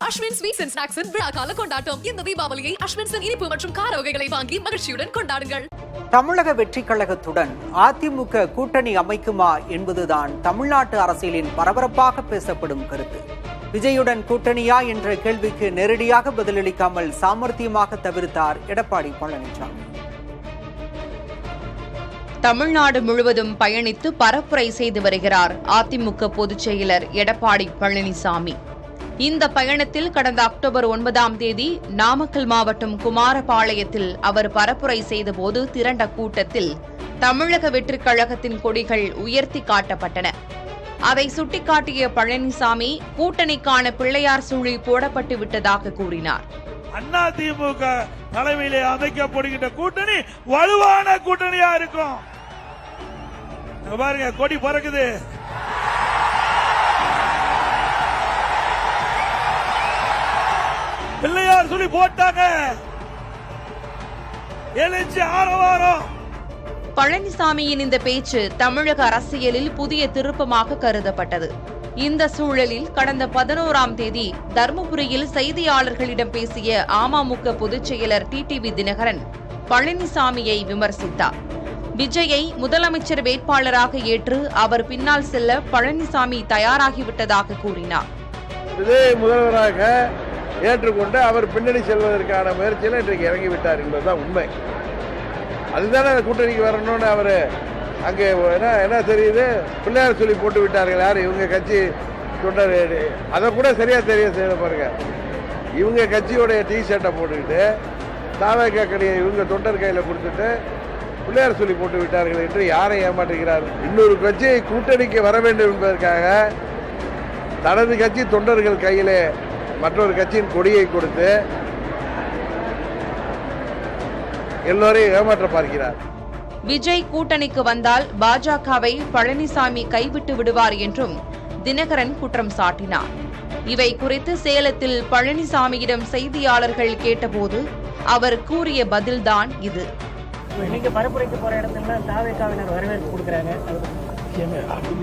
Ashwin sweets and ஸ்நாக்ஸின் விழாக்கால கொண்டாட்டம். இந்த தீபாவளியை அஸ்வின்ஸின் இனிப்பு மற்றும் கார வகைகளை வாங்கி மகிழ்ச்சியுடன் கொண்டாடுங்கள். தமிழக வெற்றிக் கழகத்துடன் அதிமுக கூட்டணி அமைக்குமா என்பதுதான் தமிழ்நாட்டு அரசியலின் பரபரப்பாக பேசப்படும் கருத்து. விஜயுடன் கூட்டணியா என்ற கேள்விக்கு நேரடியாக பதிலளிக்காமல் சாமர்த்தியமாக தவிர்த்தார் எடப்பாடி பழனிசாமி. தமிழ்நாடு முழுவதும் பயணித்து பரப்புரை செய்து வருகிறார் அதிமுக பொதுச் செயலர் எடப்பாடி பழனிசாமி. இந்த பயணத்தில் கடந்த அக்டோபர் 9 நாமக்கல் மாவட்டம் குமாரபாளையத்தில் அவர் பரப்புரை செய்தபோது திரண்ட கூட்டத்தில் தமிழக வெற்றிக் கழகத்தின் கொடிகள் உயர்த்தி காட்டப்பட்டன. அதை சுட்டிக்காட்டிய பழனிசாமி கூட்டணிக்கான பிள்ளையார் சுழி போடப்பட்டு விட்டதாக கூறினார். அதிமுக தலைமையிலே அமைக்கப்படுகின்ற கூட்டணி வலுவான கூட்டணியா இருக்கும். பாருங்க, கொடி பறக்குது. பிள்ளையார் சொல்லி போட்டாங்க. எழுச்சி ஆரவாரம். பழனிசாமியின் இந்த பேச்சு தமிழக அரசியலில் புதிய திருப்பமாக கருதப்பட்டது. இந்த சூழலில் கடந்த 11 தருமபுரியில் செய்தியாளர்களிடம் பேசிய அமமுக பொதுச் செயலர் டிடிவி தினகரன் பழனிசாமியை விமர்சித்தார். விஜயை முதலமைச்சர் வேட்பாளராக ஏற்று அவர் பின்னால் செல்ல பழனிசாமி தயாராகிவிட்டதாக கூறினார். விஜய் முதல்வராக ஏற்றுக்கொண்டு அவர் பின்னணி செல்வதற்கான முயற்சியில் இன்றைக்கு இறங்கிவிட்டார் என்பதுதான் உண்மை. அதுதானே கூட்டணிக்கு வரணும்னு அவர் அங்கே என்ன தெரியுது, பிள்ளையார் சொல்லி போட்டு விட்டார்கள். யார் இவங்க கட்சி தொண்டர், அதை கூட சரியா தெரிய செய்ய பாருங்க. இவங்க கட்சியோடைய டி ஷர்ட்டை போட்டுக்கிட்டு தாவேக்கா கடையை இவங்க தொண்டர் கையில் கொடுத்துட்டு பிள்ளையார் சொல்லி போட்டு விட்டார்கள் என்று யாரை ஏமாற்றுகிறார்? இன்னொரு கட்சி கூட்டணிக்கு வர வேண்டும் என்பதற்காக தனது கட்சி தொண்டர்கள் கையிலே மற்றொரு கட்சியின் கொடியை கொடுத்து எல்லோரையும் ஏமாற்ற பார்க்கிறார். விஜய் கூட்டணிக்கு வந்தால் பாஜகவை பழனிசாமி கைவிட்டு விடுவார் என்றும் தினகரன் குற்றம் சாட்டினார். இவை குறித்து சேலத்தில் பழனிசாமியிடம் செய்தியாளர்கள் கேட்டபோது அவர் கூறிய பதில்தான் இது. நீங்க பரப்புரைக்கு போற இடத்துல தாவேக்காவினர் வரவேற்பு கொடுக்கறாங்க,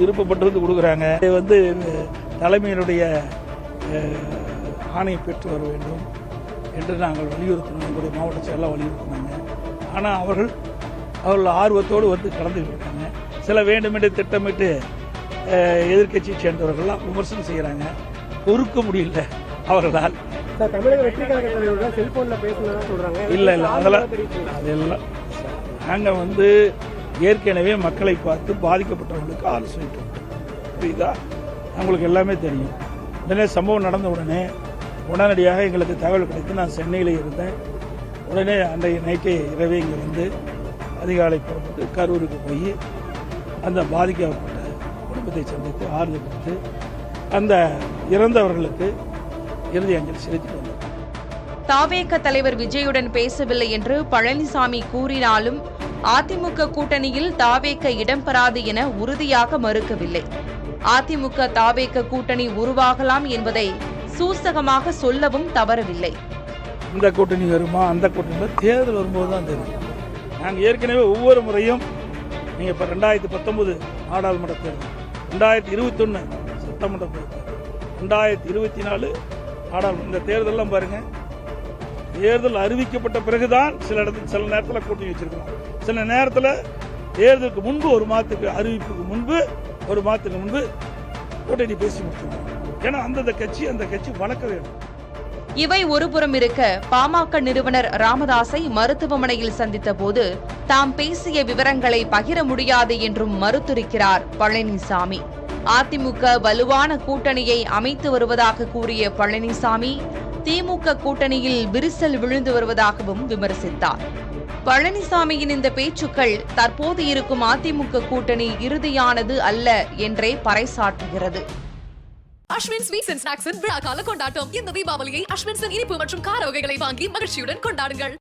விருப்பப்பட்டு வந்து கொடுக்குறாங்க. வந்து தலைமையினுடைய ஆணை பெற்று வர வேண்டும் என்று நாங்கள் வலியுறுத்தினோம். எங்களுடைய மாவட்ட செயலாளர் வலியுறுத்தினாங்க. ஆனால் அவர்கள் ஆர்வத்தோடு வந்து கலந்துட்டு இருக்காங்க. சில வேண்டுமென்று திட்டமிட்டு எதிர்கட்சியை சேர்ந்தவர்கள்லாம் விமர்சனம் செய்கிறாங்க. பொறுக்க முடியல அவர்களால். தமிழக வெற்றி கழக செல்போன்ல பேசுனதா சொல்றாங்க. இல்லை அதெல்லாம் நாங்கள் வந்து ஏற்கனவே மக்களை பார்த்து பாதிக்கப்பட்டவர்களுக்கு ஆலோசனை புரியுதா, அவங்களுக்கு எல்லாமே தெரியும். உடனே சம்பவம் நடந்த உடனடியாக எங்களுக்கு தகவல் கிடைத்து நான் சென்னையில் இருந்தேன். உடனே அன்றைய நைட்டே இரவே இங்கே வந்து அதிகாலை புறப்பட்டு கரூருக்கு போய் அந்த பாதிக்கப்பட்ட குடும்பத்தை சந்தித்து ஆறுதல் கொடுத்து அந்த இறந்தவர்களுக்கு இறுதி அஞ்சலி செலுத்திட்டு வந்தார். தாவேக தலைவர் விஜயுடன் பேசவில்லை என்று பழனிசாமி கூறினாலும் அதிமுக கூட்டணியில் தாவேக இடம்பெறாது என உறுதியாக மறுக்கவில்லை. அதிமுக தாவேக கூட்டணி உருவாகலாம் என்பதை சூசகமாக சொல்லவும் தவறவில்லை. இந்த கூட்டணி வருமா அந்த கூட்டணி தேர்தல் வரும்போது தான் தெரியும். நாங்கள் ஏற்கனவே ஒவ்வொரு முறையும் நீங்க இப்ப 2019 நாடாளுமன்ற தேர்தல், 2021 சட்டமன்ற தேர்தல், 2024 நாடாளுமன்ற, இந்த தேர்தல்லாம் பாருங்க. தேர்தல் அறிவிக்கப்பட்ட பிறகுதான் சில நேரத்தில் கூட்டணி வச்சிருக்கலாம். சில நேரத்தில் தேர்தலுக்கு முன்பு ஒரு மாதத்துக்கு அறிவிப்புக்கு முன்பு ஒரு மாதத்துக்கு முன்பு கூட்டணி பேசி முடிச்சிருக்கோம். ஏன்னா அந்த கட்சி வளர்க்க வேண்டும். இவை ஒருபுறம் இருக்க, பாமக நிறுவனர் ராமதாஸை மருத்துவமனையில் சந்தித்த போது தாம் பேசிய விவரங்களை பகிர முடியாது என்றும் மறுத்துரைக்கிறார் பழனிசாமி. அதிமுக வலுவான கூட்டணியை அமைத்து வருவதாக கூறிய பழனிசாமி திமுக கூட்டணியில் விரிசல் விழுந்து வருவதாகவும் விமர்சித்தார். பழனிசாமியின் இந்த பேச்சுக்கள் தற்போது இருக்கும் அதிமுக கூட்டணி இறுதியானது அல்ல என்றே பறைசாற்றுகிறது. அஸ்வின் ஸ்வீட்ஸ் அண்ட் ஸ்நாக்ஸின் விழாக்கால கொண்டாட்டம். இந்த தீபாவளியை அஸ்வின்ஸின் இனிப்பு மற்றும் கார வகைகளை வாங்கி மகிழ்ச்சியுடன் கொண்டாடுங்கள்.